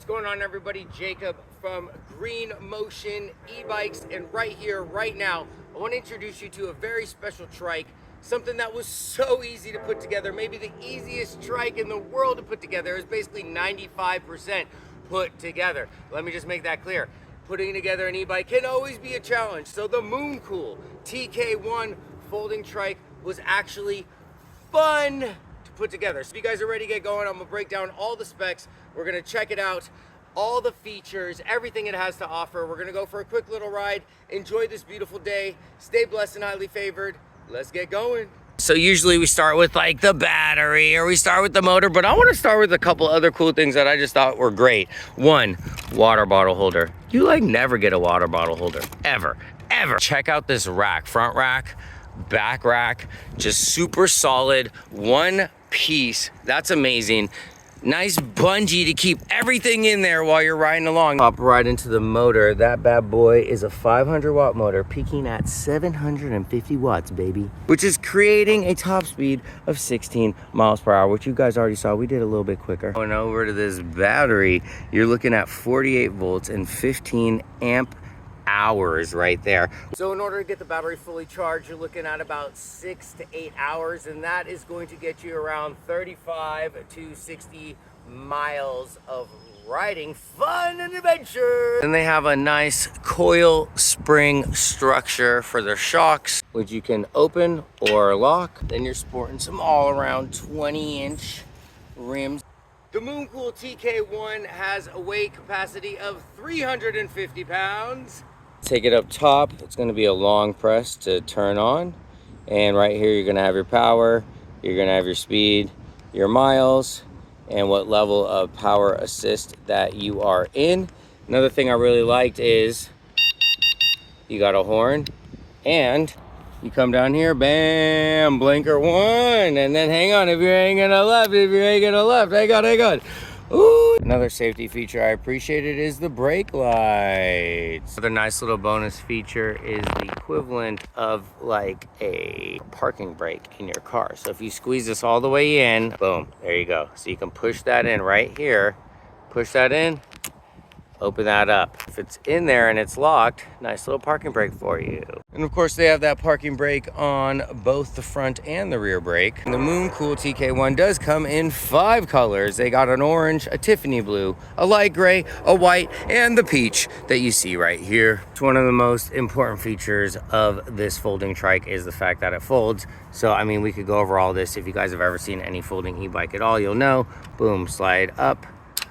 What's going on, everybody? Jacob from GreenMotion E-Bikes, and right here, right now, I want to introduce you to a very special trike, something that was so easy to put together, maybe the easiest trike in the world to put together. Is basically 95% put together. Let me just make that clear. Putting together an e-bike can always be a challenge, so the Mooncool TK1 folding trike was actually fun to put together. So if you guys are ready to get going, I'm gonna break down all the specs. We're gonna check it out, all the features, everything it has to offer. We're gonna go for a quick little ride, enjoy this beautiful day, stay blessed and highly favored. Let's get going. So usually we start with like the battery or we start with the motor, but I want to start with a couple other cool things that I just thought were great. One, water bottle holder. You like never get a water bottle holder, ever. Check out this rack, front rack, back rack, just super solid, one piece. That's amazing. Nice bungee to keep everything in there while you're riding along. Hop right into the motor. That bad boy is a 500 watt motor peaking at 750 watts, baby, which is creating a top speed of 16 miles per hour, which you guys already saw. We did a little bit quicker. Going over to this battery, you're looking at 48 volts and 15 amp hours right there. So in order to get the battery fully charged, you're looking at about 6 to 8 hours, and that is going to get you around 35 to 60 miles of riding fun and adventure. And they have a nice coil spring structure for their shocks, which you can open or lock. Then you're sporting some all around 20-inch rims. The Mooncool TK1 has a weight capacity of 350 pounds. Take it up top, it's going to be a long press to turn on, and right here you're going to have your power, you're going to have your speed, your miles, and what level of power assist that you are in. Another thing I really liked is you got a horn, and you come down here, bam, blinker one, and then hang on, if you're hanging to left, hang on. Ooh. Another safety feature I appreciated is the brake lights. Another nice little bonus feature is the equivalent of like a parking brake in your car. So if you squeeze this all the way in, boom, there you go. So you can push that in right here, push that in, open that up. If it's in there and it's locked, nice little parking brake for you. And of course they have that parking brake on both the front and the rear brake. And the Mooncool TK1 does come in 5 colors. They got an orange, a Tiffany blue, a light gray, a white, and the peach that you see right here. It's one of the most important features of this folding trike is the fact that it folds. So I mean, we could go over all this. If you guys have ever seen any folding e-bike at all, you'll know, boom, slide up,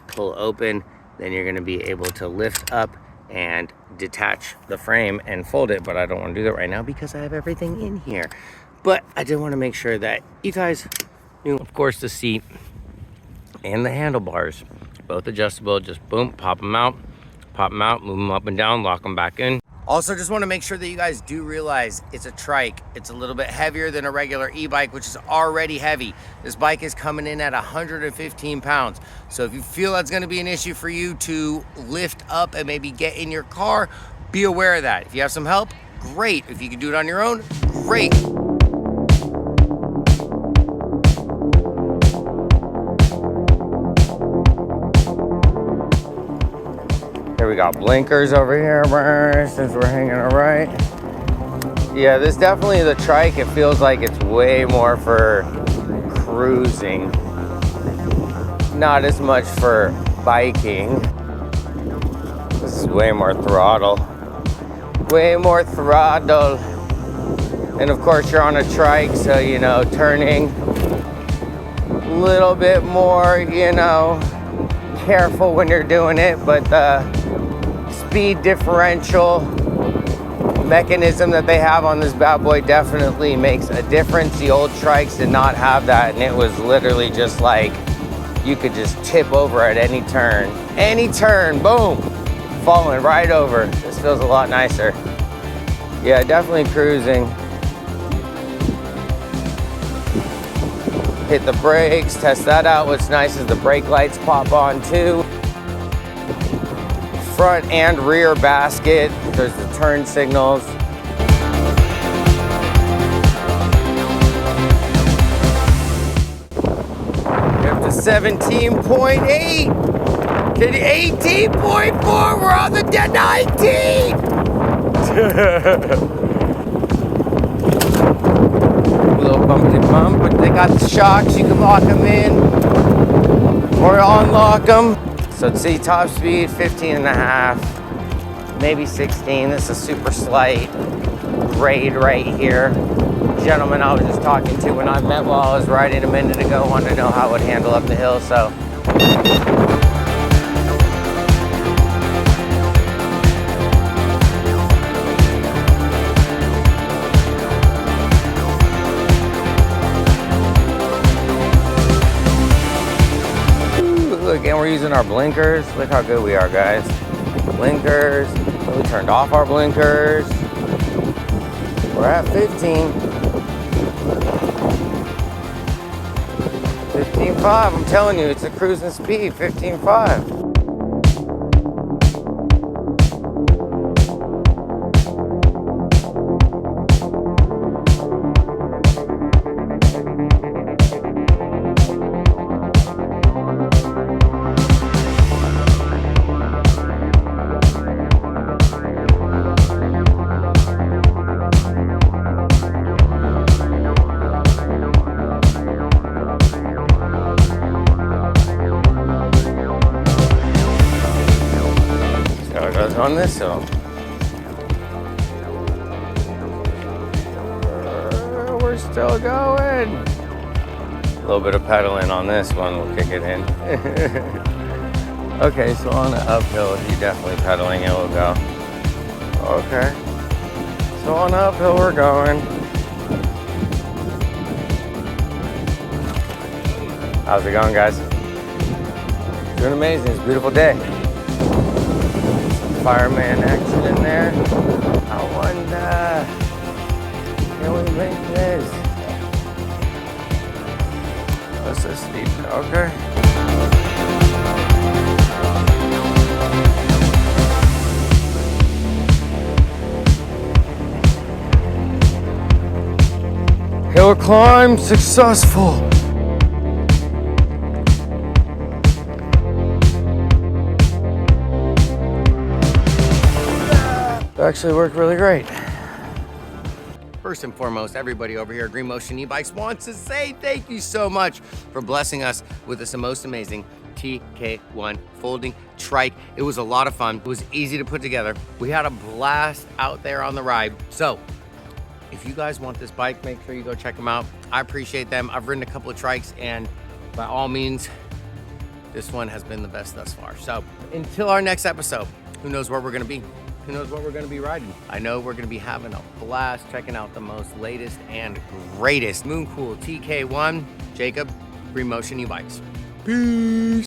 pull open, then you're going to be able to lift up and detach the frame and fold it, but I don't want to do that right now because I have everything in here. But I did want to make sure that you guys knew, of course, the seat and the handlebars, both adjustable. Just boom, pop them out, move them up and down, lock them back in. Also, just want to make sure that you guys do realize it's a trike. It's a little bit heavier than a regular e-bike, which is already heavy. This bike is coming in at 115 pounds. So if you feel that's going to be an issue for you to lift up and maybe get in your car, be aware of that. If you have some help, great. If you can do it on your own, great. Here we got blinkers over here, since we're hanging a right. Yeah, this definitely the trike. It feels like it's way more for cruising, not as much for biking. This is way more throttle. And of course you're on a trike, so you know, turning a little bit more, you know, careful when you're doing it, but speed differential mechanism that they have on this bad boy definitely makes a difference. The old trikes did not have that, and it was literally just like you could just tip over at any turn, boom, falling right over. This feels a lot nicer. Yeah, definitely cruising. Hit the brakes, test that out. What's nice is the brake lights pop on too. Front and rear basket, there's the turn signals. We're up to 17.8. 18.4, we're on the 19. A little bumpy bump, but they got the shocks. You can lock them in or unlock them. So see, top speed 15 and a half, maybe 16. This is a super slight grade right here. Gentleman I was just talking to when I met while I was riding a minute ago wanted to know how it would handle up the hill. So again, we're using our blinkers. Look how good we are, guys. Blinkers. We turned off our blinkers. We're at 15. 15.5. I'm telling you, it's a cruising speed. 15.5. On this hill. We're still going. A little bit of pedaling on this one will kick it in. Okay, so on the uphill, if you're definitely pedaling, it will go. Okay. So on the uphill, we're going. How's it going, guys? Doing amazing. It's a beautiful day. Fireman action in there. I wonder, can we make this? What's this steep? Okay. Hill climb successful. Actually worked really great. First and foremost, everybody over here at GreenMotion E-Bikes wants to say thank you so much for blessing us with this most amazing TK1 folding trike. It was a lot of fun. It was easy to put together. We had a blast out there on the ride. So if you guys want this bike, make sure you go check them out. I appreciate them. I've ridden a couple of trikes and by all means, this one has been the best thus far. So until our next episode, who knows where we're gonna be? Who knows what we're gonna be riding? I know we're gonna be having a blast checking out the most latest and greatest Mooncool TK1. Jacob, GreenMotion E-Bikes. Peace.